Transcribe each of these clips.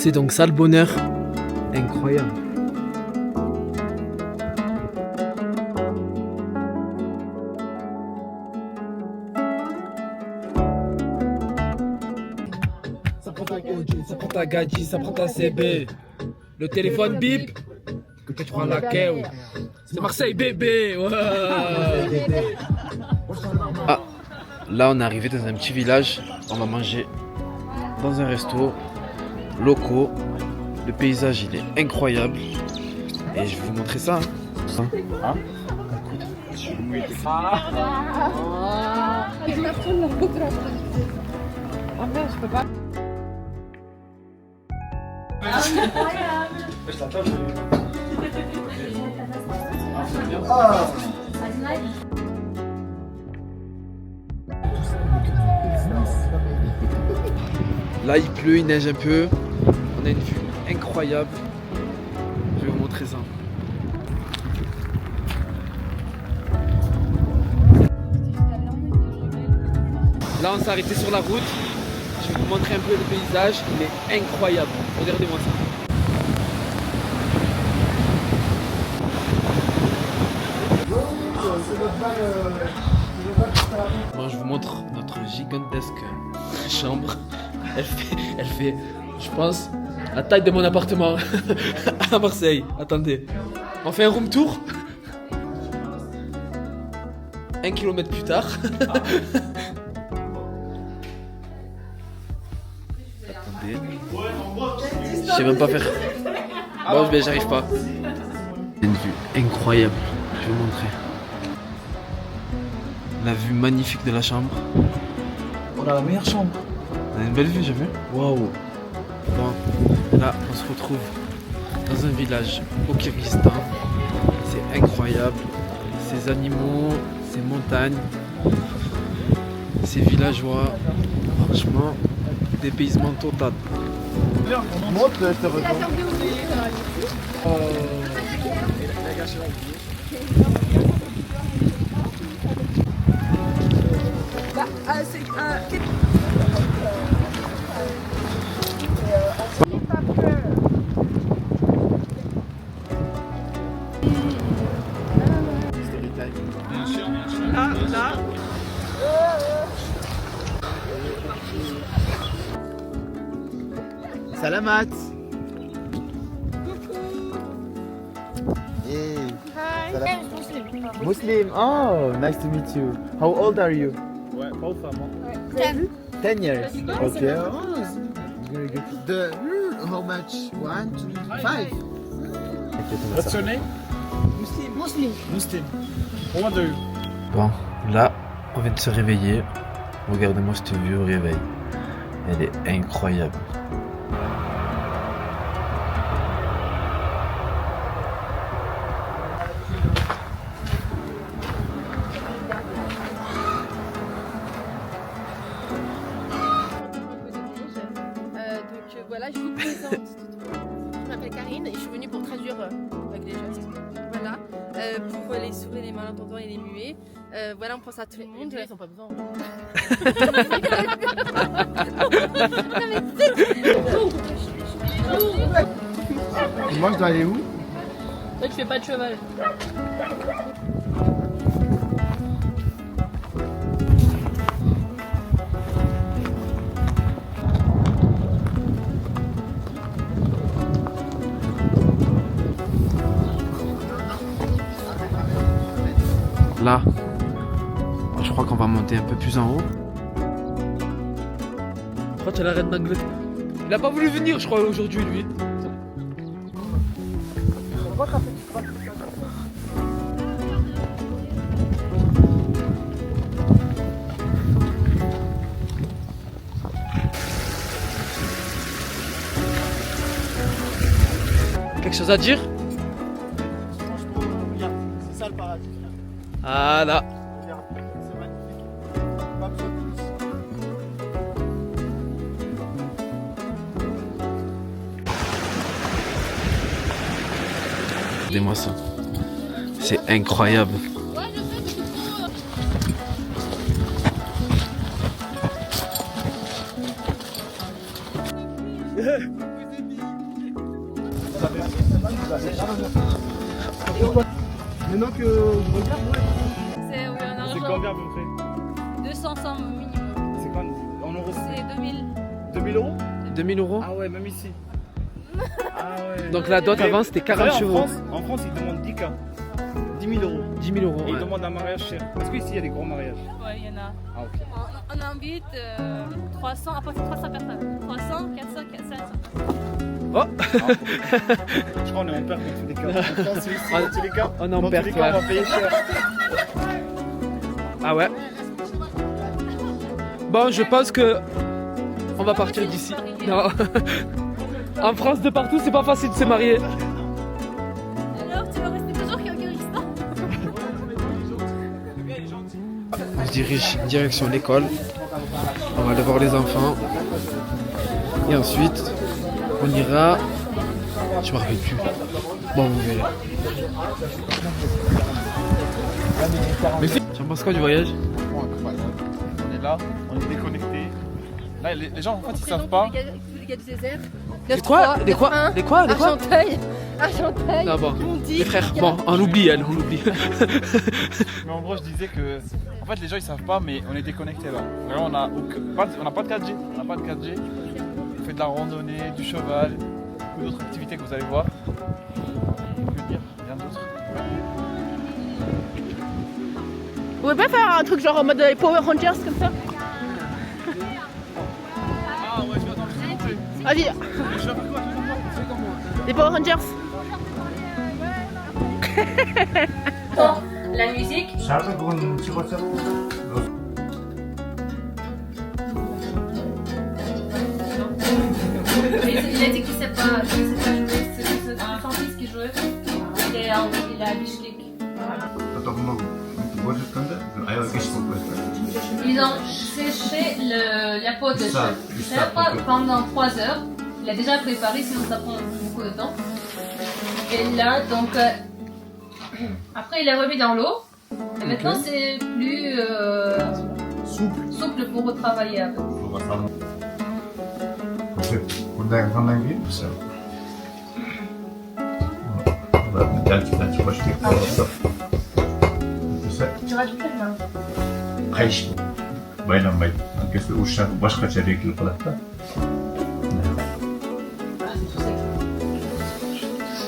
C'est donc ça le bonheur. Incroyable. Ça prend ta OG, ça prend ta gadji, ça prend ta CB. Le téléphone bip, que tu prends la keo. C'est Marseille bébé. Ouais. Ah, là on est arrivé dans un petit village. On va manger dans un resto locaux. Le paysage il est incroyable. Et je vais vous montrer ça. Hein. Là il pleut, il neige un peu. On a une vue incroyable. Je vais vous montrer ça. Là on s'est arrêté sur la route. Je vais vous montrer un peu le paysage. Il est incroyable. Regardez-moi ça. Moi je vous montre notre gigantesque chambre. Elle fait, je pense, la taille de mon appartement à Marseille. Attendez, on fait un room tour. 1 kilomètre plus tard. Attendez, je sais même pas faire. Bon, mais j'arrive pas. Une vue incroyable. Je vais vous montrer. La vue magnifique de la chambre. On a la meilleure chambre. On a une belle vue, j'ai vu. Waouh. Bon, là, on se retrouve dans un village au Kyrgyzstan. C'est incroyable. Ces animaux, ces montagnes, ces villageois. Franchement, dépaysement total. Montre, je te rejoins. Là. Salamat. Hey. Hi. Muslim. Oh, nice to meet you. How old are you? Ouais, pas aux femmes. 10. 10 years. Okay. Oh, very good. How much? 1, 2, 5. What's your name? Muslim. Muslim. How old are you? Bon, là, on vient de se réveiller. Regardez-moi cette vue au réveil. Elle est incroyable. Voilà, je vous présente. Je m'appelle Karine et je suis venue pour traduire avec les gestes. Voilà, pour les sourds, les malentendants et les muets. Voilà, on pense à tout le monde. Ils n'ont pas besoin. Moi, je dois aller où? Toi, tu fais pas de cheval. Là, je crois qu'on va monter un peu plus en haut. Je crois que c'est la reine d'Angleterre. Il a pas voulu venir, je crois, aujourd'hui, lui. Quelque chose à dire? Franchement, regarde, c'est ça le paradis. Ah là. Regarde, c'est magnifique. Pas besoin de plus. Regardez-moi ça. C'est incroyable. Maintenant que je regarde, ouais. C'est oui, en C'est argent. combien à peu près 200 minimum. C'est quoi en euros? C'est 2000. 2000 euros? 2000 euros. Ah ouais, même ici. Ah ouais. Donc la dot Mais, avant c'était vous 40 savez, chevaux. En France, ils demandent 10K. 10 000 euros. 10 000 euros. Et ils Ouais. demandent un mariage cher. Parce qu'ici, il y a des gros mariages. Ouais, il y en a. Ah ok. On invite 300, à partir de 300 personnes. 300, 400, 500. Je crois qu'on est en perte dans tous les cas. En France, ici, dans tous les cas. On est en dans tous perte, les cas, ouais. on va payer cher. Ah ouais. Bon, je pense que on va partir d'ici. Non. En France, de partout, c'est pas facile de se marier. Alors, tu vas rester toujours au Kyrgyzstan? On se dirige direction l'école. On va aller voir les enfants. Et ensuite, on ira. Je me rappelle plus. Bon, vous verrez. Mais tu en penses quoi du voyage? Bon, incroyable. On est là, on est déconnecté. Là, les gens en fait ils savent pas. Tous les gars du désert. Des quoi? Des quoi? Des quoi? Des quoi? Argenteuil. Argenteuil. Non, bon. On dit. Les frères, bon, on oublie elle, on oublie. Mais en gros, je disais que en fait les gens ils savent pas, mais on est déconnecté là. Vraiment, on n'a pas de 4G. On n'a pas de 4G. On fait de la randonnée, du cheval, beaucoup d'autres activités que vous allez voir. Que dire? Rien d'autre. Vous pouvez pas faire un truc genre en mode Power Rangers comme ça? Ah ouais, je vais attendre, je vais monter. Vas-y, Je vais faire quoi? les Power Rangers. La musique. Mais il a dit qu'il sait pas jouer, c'est son fils qui jouait. Il est à Bishkek. Ils ont séché la peau de chèvre pendant 3 heures. Il a déjà préparé, sinon ça prend beaucoup de temps. Et là, donc, après il est remis dans l'eau. Et maintenant c'est plus souple pour retravailler avec. Tu rajoutes rien. Kayış baylanmaydı. Herkes uçak başka çerekli kulakta.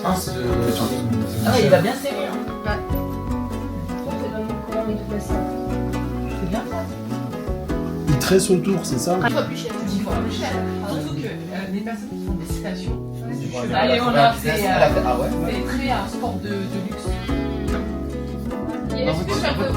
Ah, c'est le. Ah ouais, il va bien serrer. Hein. Comment il fait ça? C'est bien ça. Il tresse autour, c'est ça? Il faut plus cher. Il faut plus cher. Surtout que les personnes qui font des citations. Allez, on a fait. Ah ouais? C'est très un sport de luxe. Est-ce que ça peut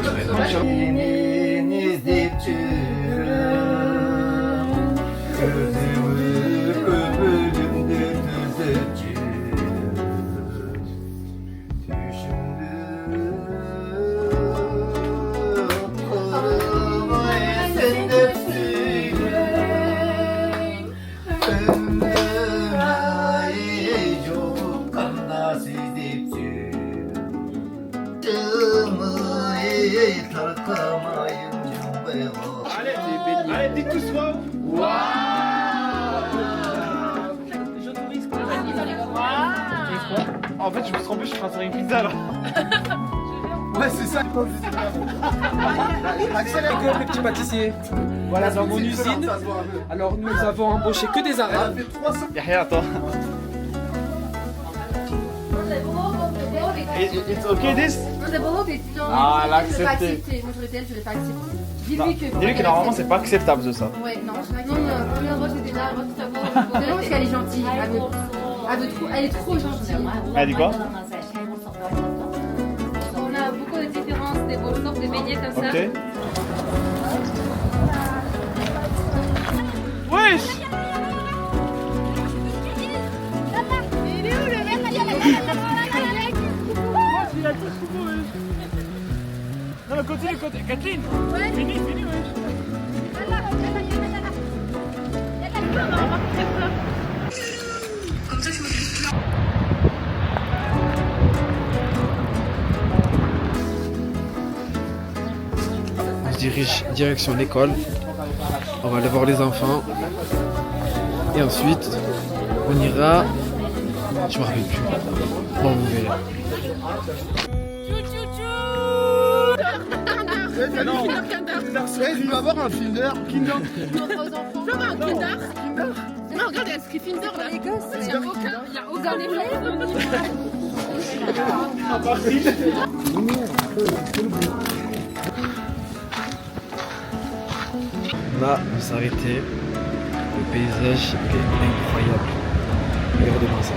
Allez, dites tous waouh! En fait, je me suis trompé, je suis en train de faire une pizza là. Ouais, c'est ça. Accélère le petit pâtissier. Voilà, dans mon usine. Alors nous avons embauché que des Arabes. Yahya, attends. It's okay this? Non, d'abord, mais non. Ah, elle a je l'ai pas accepté. accepté. Moi, j'aurais été elle, je l'ai pas accepté. Non. Dis-lui que. Dis-lui que normalement c'est pas acceptable de ça. Ouais, non, je l'ai accepté. Non, première fois, j'étais là, moi, tout d'abord. Non, parce qu'elle est gentille. Elle est trop gentille. Elle dit quoi? On a beaucoup de différences, des beaux sortes de beignets comme ça. Ok. Wesh! Non, mais continue, continue. Kathleen! Fini, fini, ouais. On se dirige direction l'école. On va aller voir les enfants. Et ensuite, on ira Je me rappelle plus. Bon, vous verrez. Il va avoir un Finder. Montre aux enfants. Florent, un Kinder. Non, regarde, il y a écrit Finder là. Les gosses, il n'y a aucun effet. Là, on s'est arrêté. Le paysage est incroyable. Regardez-moi ça.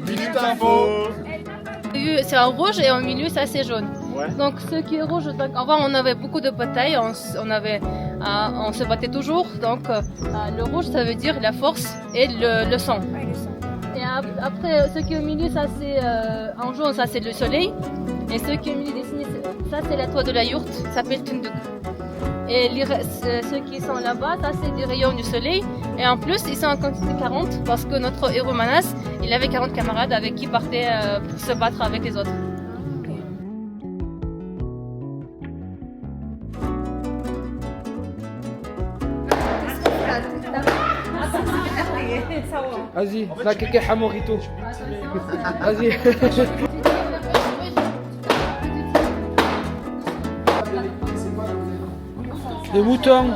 Minute info. C'est en rouge et en milieu ça c'est jaune. Ouais. Donc ce qui est rouge, donc, avant on avait beaucoup de batailles, on se battait toujours. Donc le rouge ça veut dire la force et le sang. Et après ce qui est au milieu ça c'est en jaune ça c'est le soleil. Et ce qui est au milieu dessiné ça c'est la toit de la yourte, ça s'appelle Tunduk. Et ceux qui sont là-bas, ça c'est des rayons du soleil. Et en plus, ils sont en quantité 40 parce que notre héros Manas, il avait 40 camarades avec qui il partait pour se battre avec les autres. Vas-y, la kéké hamorito. Vas-y. Les moutons.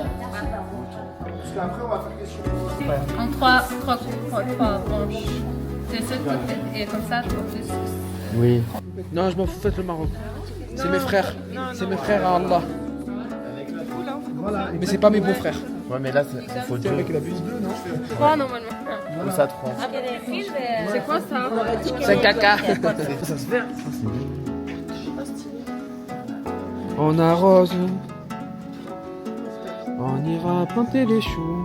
En trois branches. De ce côté et comme ça, plus. Oui. Non, je m'en fous, faites le Maroc. C'est mes frères. C'est mes frères à Allah. Mais c'est pas mes beaux-frères. Ouais, mais là, il faut deux. Avec la buse bleue, non? 3 normalement. Ou ça, 3. C'est quoi ça? C'est caca. Ça se fait. On arrose. On ira planter les choux.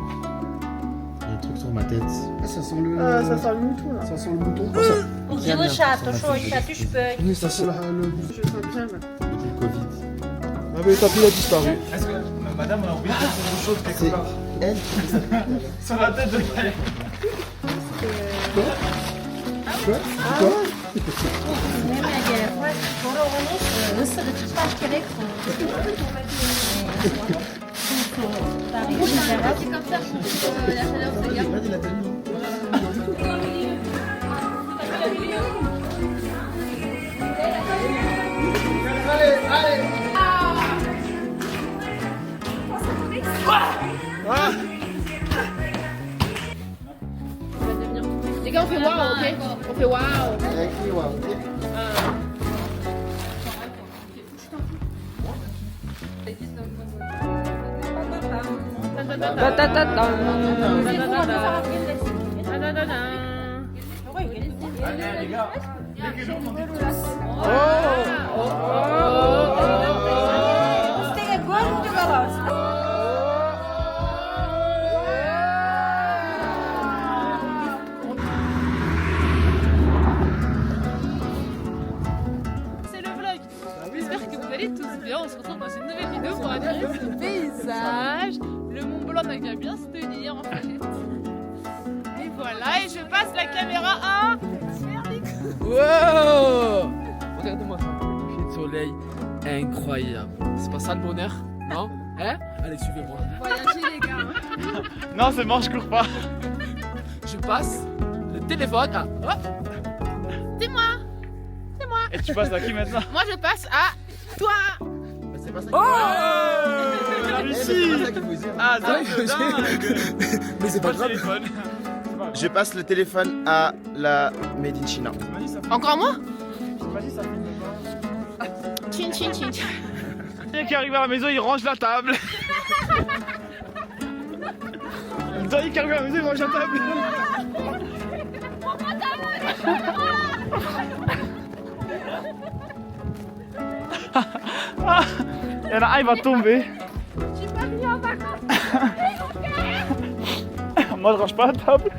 Il y a un truc sur ma tête. Ah, ça sent le mouton là. Ça sent le mouton. Dis le chat, tu peux. Ça sent Le Covid. Ah mais tapis a disparu. Est-ce que madame a oublié quelque chose quelque part Elle. sur la tête de Gaël? C'est comme ça pour que la chaleur se garde. Les gars, on fait waouh, ok? On fait waouh. C'est le vlog. J'espère que vous allez tous bien. On se retrouve dans une nouvelle vidéo pour admirer ce paysage. Le Mont Blanc n'a qu'à bien se tenir en fait. Et voilà, et je passe la caméra à Wow! Regardez-moi ça, le coucher de soleil incroyable. C'est pas ça le bonheur? Non? Hein? Allez, suivez-moi. Voyager les gars. Non, c'est mort, je cours pas. Je passe le téléphone à... Hop! Et tu passes à qui maintenant? Moi je passe à toi. C'est pas ça. Oh! La Russie! Ah, dingue! Mais c'est pas grave. Téléphone. Je passe le téléphone à la Made in China. Encore moi? Vas-y, ça filme pas. Chin chin chin. Dès qu'il arrive à la maison, il range la table. Dès qu'il arrive à la maison, il range la table. Il y en a un, il va tomber. Je suis pas venue en vacances. Moi je range pas la table.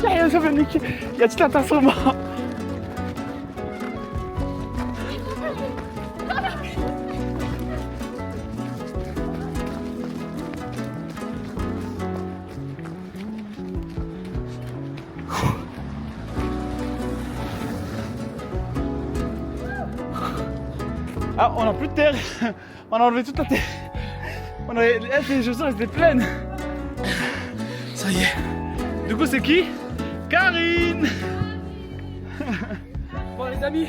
Y'a rien, ça veut niquer. Y'a tout un tas sur moi. Ah, on a plus de terre. On a enlevé toute la terre. On avait les chaussures, elles étaient pleines. Ça y est. Du coup, c'est qui? Karine. Bon les amis,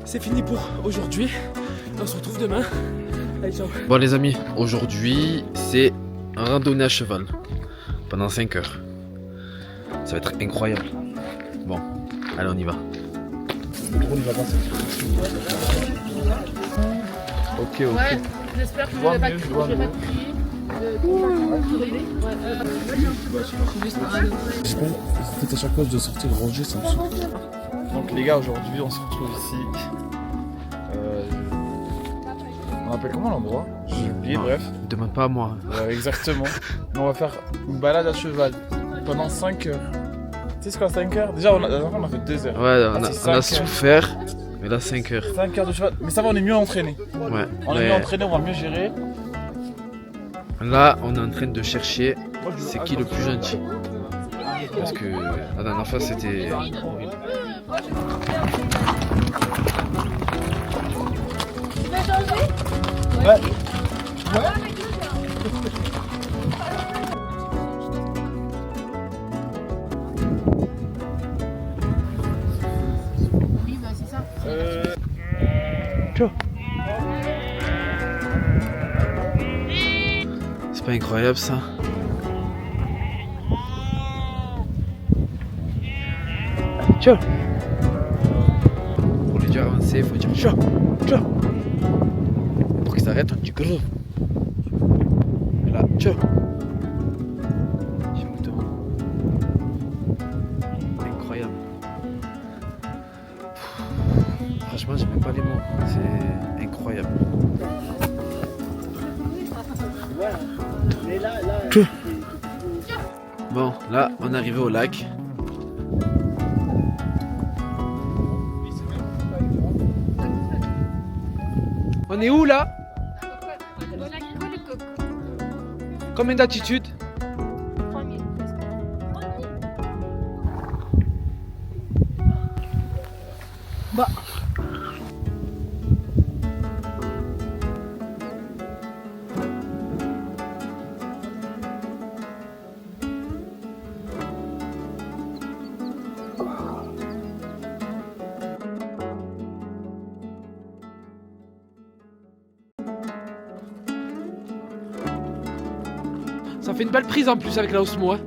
c'est fini pour aujourd'hui. On se retrouve demain. Allez, ciao. Bon les amis, aujourd'hui c'est un randonnée à cheval pendant 5 heures. Ça va être incroyable. Bon, allez on y va. Ok. Ouais, j'espère que je vais pas crier. Peut-être à chaque fois je dois sortir le ranger, ça me saoule. Donc les gars, aujourd'hui on se retrouve ici. On appelle comment l'endroit? J'ai oublié, bref. Demande pas à moi. Exactement. On va faire une balade à cheval pendant 5 heures. Tu sais ce quoi 5 heures? Déjà la dernière fois on a fait 2 heures. Ouais, on c'est a 5 heures. souffert, mais là 5 heures. 5 heures de cheval. Mais ça va, on est mieux entraîné. Ouais. On est mieux entraîné, on va mieux gérer. Là on est en train de chercher c'est qui le plus gentil. Parce que la dernière fois c'était horrible. Ouais. Oui, bah c'est ça. C'est pas incroyable ça? Ciao. Pour lui dire avancer, il faut dire ciao, ciao. Pour qu'il s'arrête, on dit grrr. Et là, ciao. Incroyable. Franchement, j'ai même pas les mots. C'est incroyable. Bon, là, on est arrivé au lac. On est où là? Combien d'altitude? 3000. Bah. Ça fait une belle prise en plus avec la Osmo. Hein.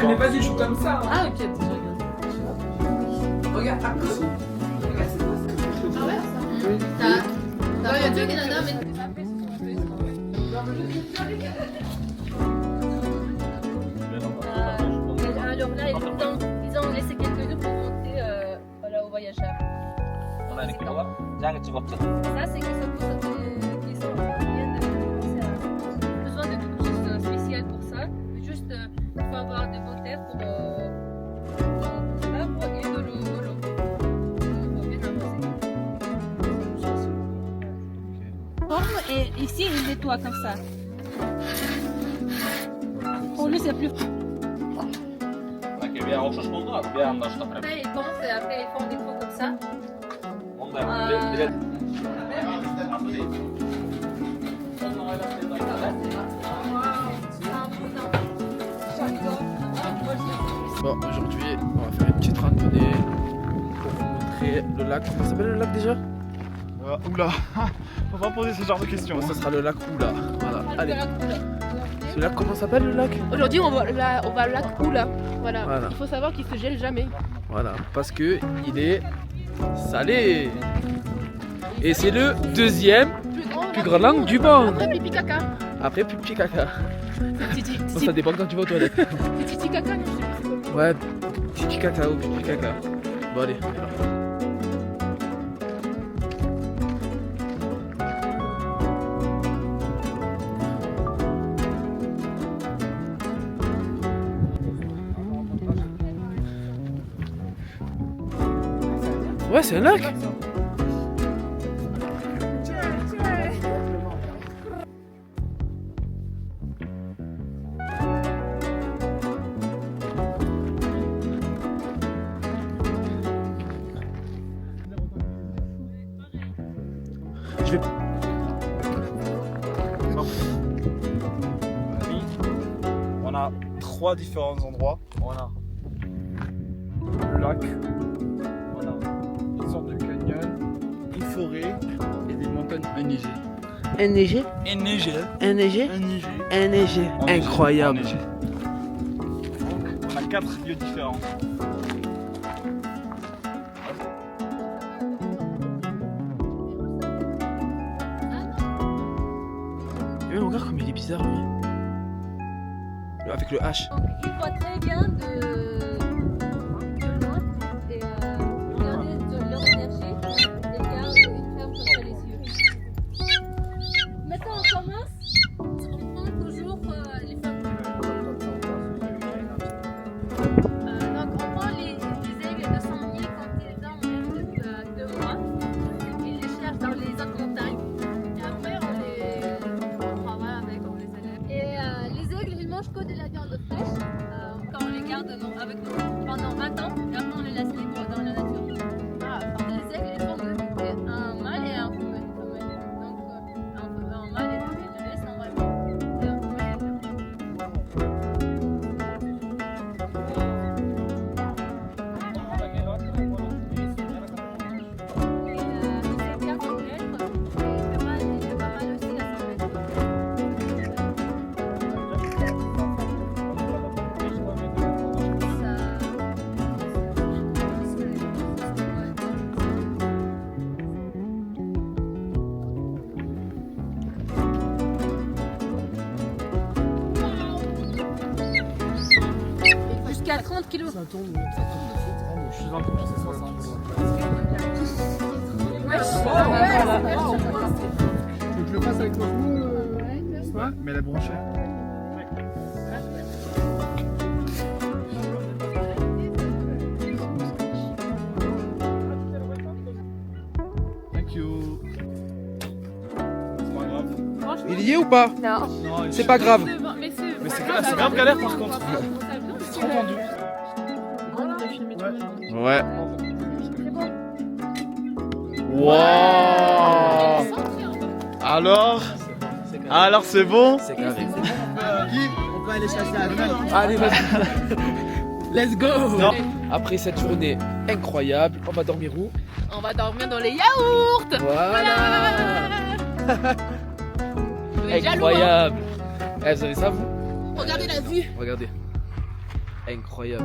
Mais vas-y, joue comme ça. Ah, ok. Regarde, à cause. Regarde, c'est quoi ça? Ah ouais, ça. T'as deux Canada, mais. Alors là, ils ont laissé quelques jours pour monter voilà, au voyageur. Ça, c'est qu'ils besoin de quelque chose de spécial pour ça. Juste, il faut avoir de bonnes terres pour l'arbre et de l'eau. Et ici, il nettoie comme ça. Pour lui, c'est plus. Après, ils pensent et après, ils font des trous comme ça. Bon, aujourd'hui, on va faire une petite randonnée pour vous montrer le lac. Comment s'appelle le lac déjà? Oula, faut pas poser ce genre de questions. Bon, ça sera le lac Oula. Voilà, allez. Ce lac, comment s'appelle le lac? Aujourd'hui, on va au lac Oula. Voilà. Voilà. Il faut savoir qu'il se gèle jamais. Voilà, parce que il est salé. Et c'est le deuxième plus grand lac du monde. Après pipi caca. Après pipi caca. Titi, Bon, ça dépend quand tu vas aux toilettes. c'est titi caca, non, je sais pas c'est quoi. Ouais, pipi caca ou pipi caca. Bon allez, on y va. Ouais, c'est un lac. Je vais... On a 3 différents endroits. On a le lac, on a une sorte de canyon, une forêt et des montagnes enneigées. Enneigé, Enneigées. enneigé, Enneigées. enneigé. Incroyable. Enneigées. Donc, on a 4 lieux différents. Mais regarde comme il est bizarre lui. Avec le H. Donc, il voit très bien de loin et regardez de leur énergie et regarde une ferme comme ça les yeux. Maintenant on commence, on prend toujours les femmes. Donc on prend les aigles de sanglier quand ils ont de mois, ils les cherchent dans les autres montagnes et après on travaille avec, on les élève. Et les aigles ils mangent que de la viande fraîche quand on les garde avec nous pendant 20 ans et après on les laisse libres dans la nature. Les aigles ils font deux, un mâle et un femelle. Donc un mâle et une femelle sont vraiment et un femelle. Il fait bien son être et il fait pas mal aussi à son être. Jusqu'à 30 kilos. Ça tombe. Je suis dans le coup, c'est 60. Tu veux que je le fasse avec Cosmo Ouais, mais la branchée. Thank you. C'est pas grave. Il y est ou pas? Non. Non, C'est pas grave. Mais c'est grave galère par contre. C'est trop tendu. Ouais. Wow. Alors c'est bon. C'est carré. On peut aller chasser à demain. Allez, vas-y. Let's go. Non. Après cette journée incroyable, on va dormir où? On va dormir dans les yaourts. Voilà. On est jaloux, hein. Incroyable. Eh, vous avez ça vous? Regardez la vue. Regardez. Incroyable.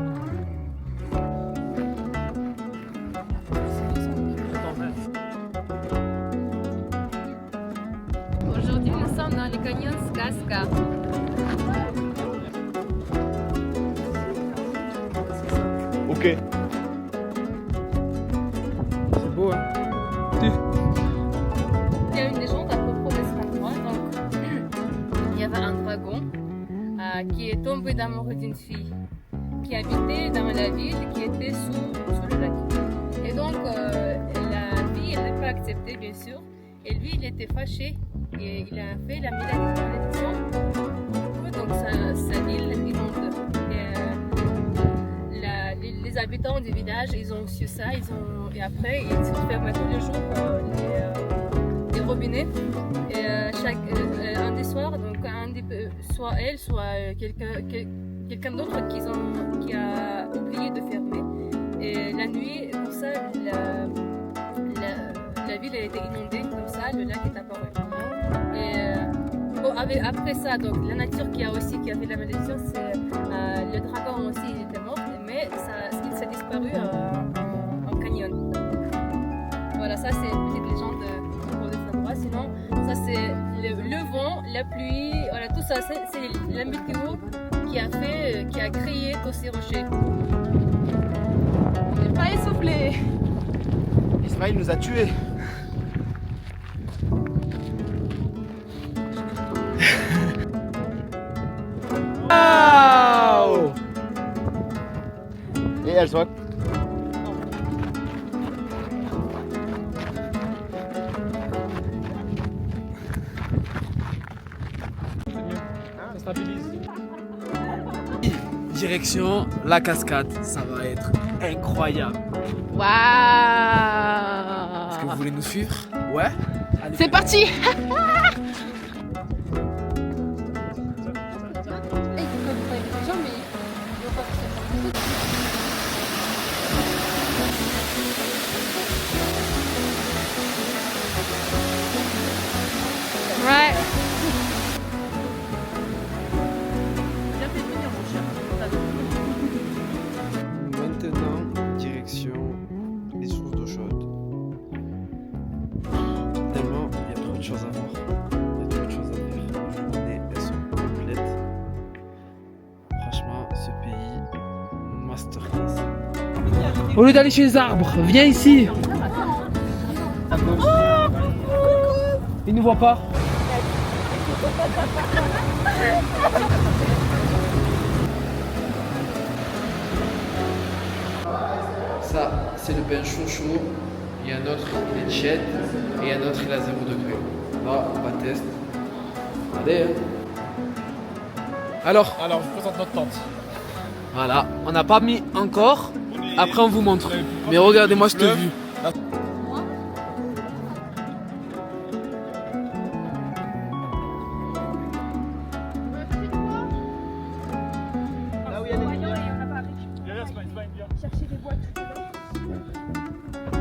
Aujourd'hui, nous sommes dans les canyons Skaska. Ok. C'est beau, hein? Il y a une légende à propos de cet endroit. Donc, il y avait un dragon qui est tombé amoureux d'une fille qui habitait dans la ville qui était sous le lac. Et donc, la fille, elle n'a pas accepté, bien sûr. Et lui, il était fâché et il a fait la malédiction. Donc, sa ville inonde. Les habitants du village, ils ont su ça, et après, ils se ferment tous les jours les robinets. Et un des soirs, donc soit elle, soit quelqu'un d'autre qui a oublié de fermer. Et la nuit, comme ça, la ville a été inondée, comme ça, le lac est apparu. Et Bon, après ça, donc la nature qui a fait la malédiction, c'est le dragon aussi, il était mort, mais il s'est disparu en canyon. Voilà, ça c'est une petite légende de Fabra. Sinon, ça c'est le vent, la pluie, voilà, tout ça, c'est la météo qui a créé tous ces rochers. On n'est pas essoufflé. Ismaël nous a tués. Waouh! Et elle soit. Ça stabilise. Direction la cascade, ça va être incroyable. Waouh. Est-ce que vous voulez nous suivre? Ouais? Allez, C'est parti. Ouais. Maintenant, direction les sources d'eau chaude. Tellement, il y a trop de choses à voir. Il y a trop de choses à faire. Les journées, elles sont complètes. Franchement, ce pays, masterclass. Au lieu d'aller chez les arbres, viens ici. Il ne voit pas. Ça, c'est le pain chaud. Il y a un autre, il est tiède. Et un autre, il est à 0 degré. Là, on va tester. Allez. Alors, je présente notre tente. voilà, on n'a pas mis encore. Après, on vous montre. Mais regardez-moi cette vue.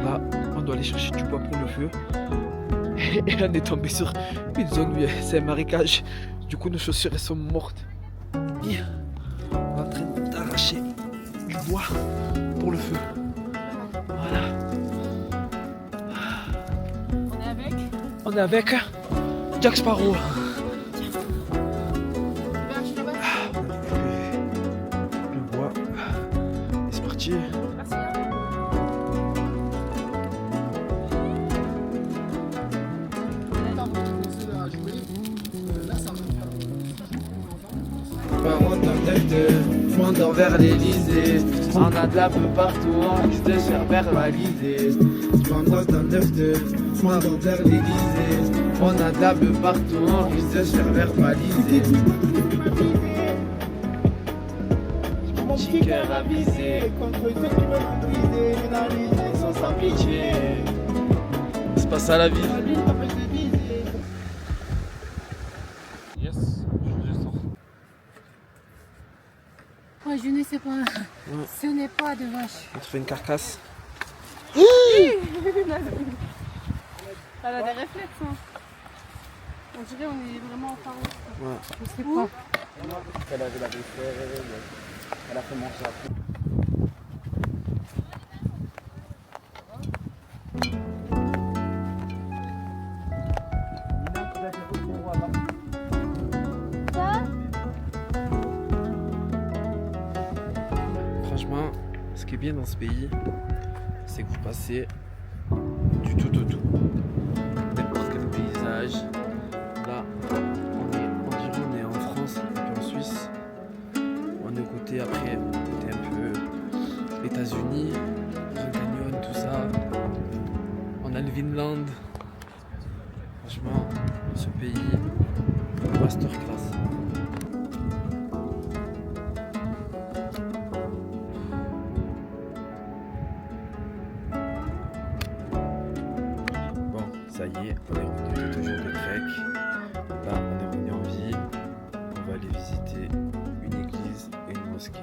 Là, on doit aller chercher du bois pour le feu. Et on est tombé sur une zone où c'est un marécage. Du coup, nos chaussures elles sont mortes. Et on est en train d'arracher du bois pour le feu. Voilà. On est avec Jack Sparrow. Le bois. Et c'est parti. Fondant vers l'Elysée, on a de la peu partout, on risque de se faire verbaliser. Fondant vers l'Elysée, on a de la peu partout, on risque de se faire verbaliser. Petit cœur avisé, contre ceux qui veulent briser, ils sont sans pitié. C'est pas ça la vie. Yes, je sors. Oh, je ne sais pas. Ce n'est pas de vache. On te fait une carcasse. Elle a des réflexes. Hein. On dirait on est vraiment en parole. Ouais. Je sais pas. Elle avait la vaisselle, elle a fait manger à tout. Franchement, ce qui est bien dans ce pays, c'est que vous passez du tout au tout. N'importe quel paysage. Là, on est en France et puis en Suisse. On est côté après, côté un peu États-Unis, The Canyon, tout ça. On a le Vinland. Franchement, ce pays, masterclass. Ça y est, on est revenu de 2 jours de trek. Là, on est revenu en ville. On va aller visiter une église et une mosquée.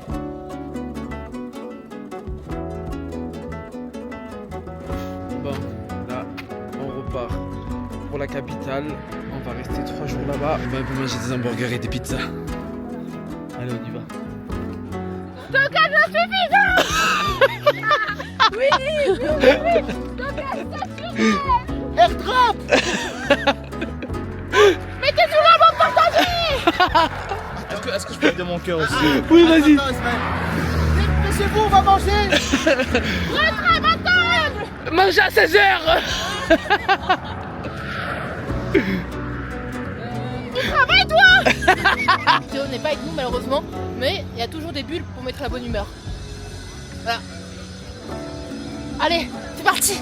Bon, là, on repart pour la capitale. On va rester rester 3 jours là-bas. On va un peu manger des hamburgers et des pizzas. Allez, on y va. Stockage insuffisant. Oui. Stockage saturé. Airdrop. Mettez sous la bande partagée. Est-ce que je peux te dire mon cœur aussi? Oui, vas-y. Dépêchez-vous, on va manger. Retrait ma table. Mange à 16h. Tu travailles toi. Théo n'est pas avec nous malheureusement, mais il y a toujours des bulles pour mettre la bonne humeur. Voilà. Allez, c'est parti.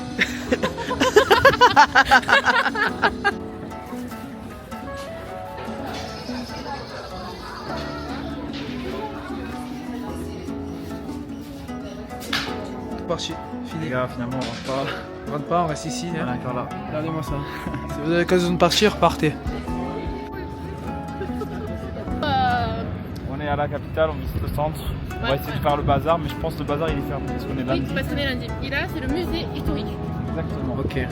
Parti, Les fini. gars, finalement, on rentre pas. On rentre pas, on reste ici. On est encore là. Regardez-moi ça. Si vous avez l'occasion de partir, partez. On est à la capitale, on visite le centre. On va essayer de faire le bazar, mais je pense que le bazar il est fermé parce qu'on est Oui, lundi. parce qu'on est lundi. Et là, c'est le musée historique. Exactement. Ok.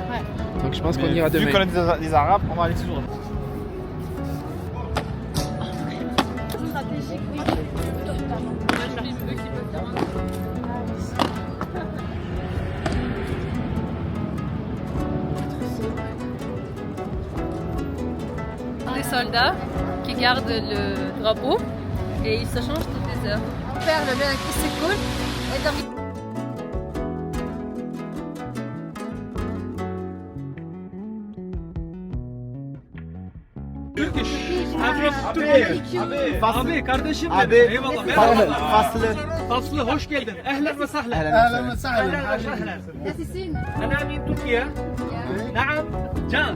Donc je pense qu'on Mais ira vu demain. qu'on est des Arabes, on va aller toujours. Stratégique, oui. Des soldats qui gardent le drapeau et ils se changent toutes les heures. Faire le bien qui c'est cool. Et donc, Abi kardeşim Abi, benim. Eyvallah. Faslı. Faslı hoş geldin. Ehlen ve sahlen. Ahlan ve sahlen. Ehlen ve sahlen. Yassine. أنا من تركيا. نعم جان.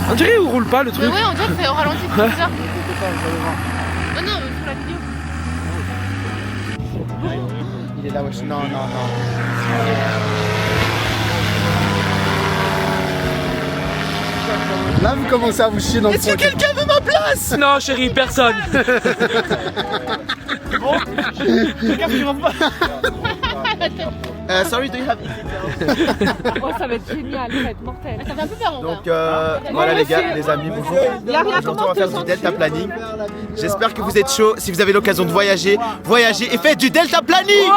On dirait qu'on roule pas le Mais truc. ouais, on dirait que c'est au ralenti, c'est bizarre. Non, non, sur la vidéo. Il est là, wesh. Non, non, non. Là, vous commencez à vous chier dans le Est-ce que quelqu'un veut ma place? Non, chérie, personne. Sorry, do you have Oh, ça va être génial, ça va être mortel. Ça fait un peu peur en vrai. Donc voilà les gars, les amis, bonjour. Aujourd'hui on va faire du delta planning. J'espère que vous êtes chauds. Si vous avez l'occasion de voyager, voyagez et faites du delta planning.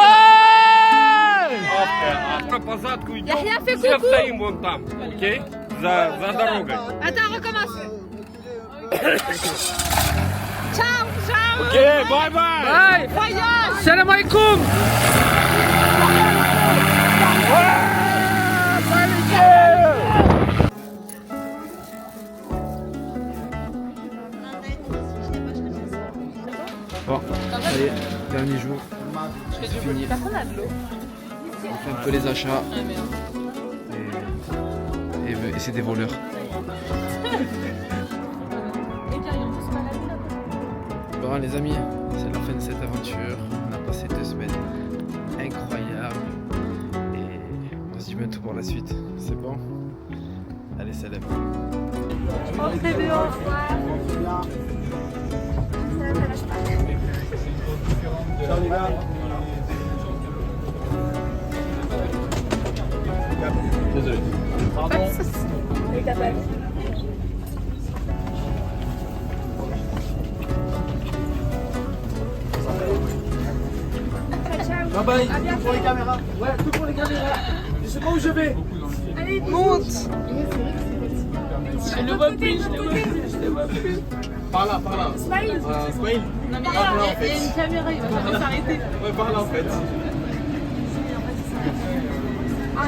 Yahya, fais coucou. Attends, recommence. Ciao, ciao. Ok, bye bye. Voyage. Salam alaikum. Bon, allez, dernier jour, c'est fini. On fait un peu les achats. Et c'est des voleurs. Bon les amis, c'est la fin de cette aventure. On a passé 2 semaines incroyables. Et on se dit bientôt pour la suite. C'est bon? Allez, salam. Désolé. Pardon. Bye bye. Tout pour les caméras. Ouais, tout pour les caméras. Je sais pas où je vais. Monte. Je le vois plus, je le vois plus, je le vois plus. Par là, par là. Smile. Smile. Non, mais il y a une caméra, il va jamais s'arrêter. Ouais, par là en fait. Ah,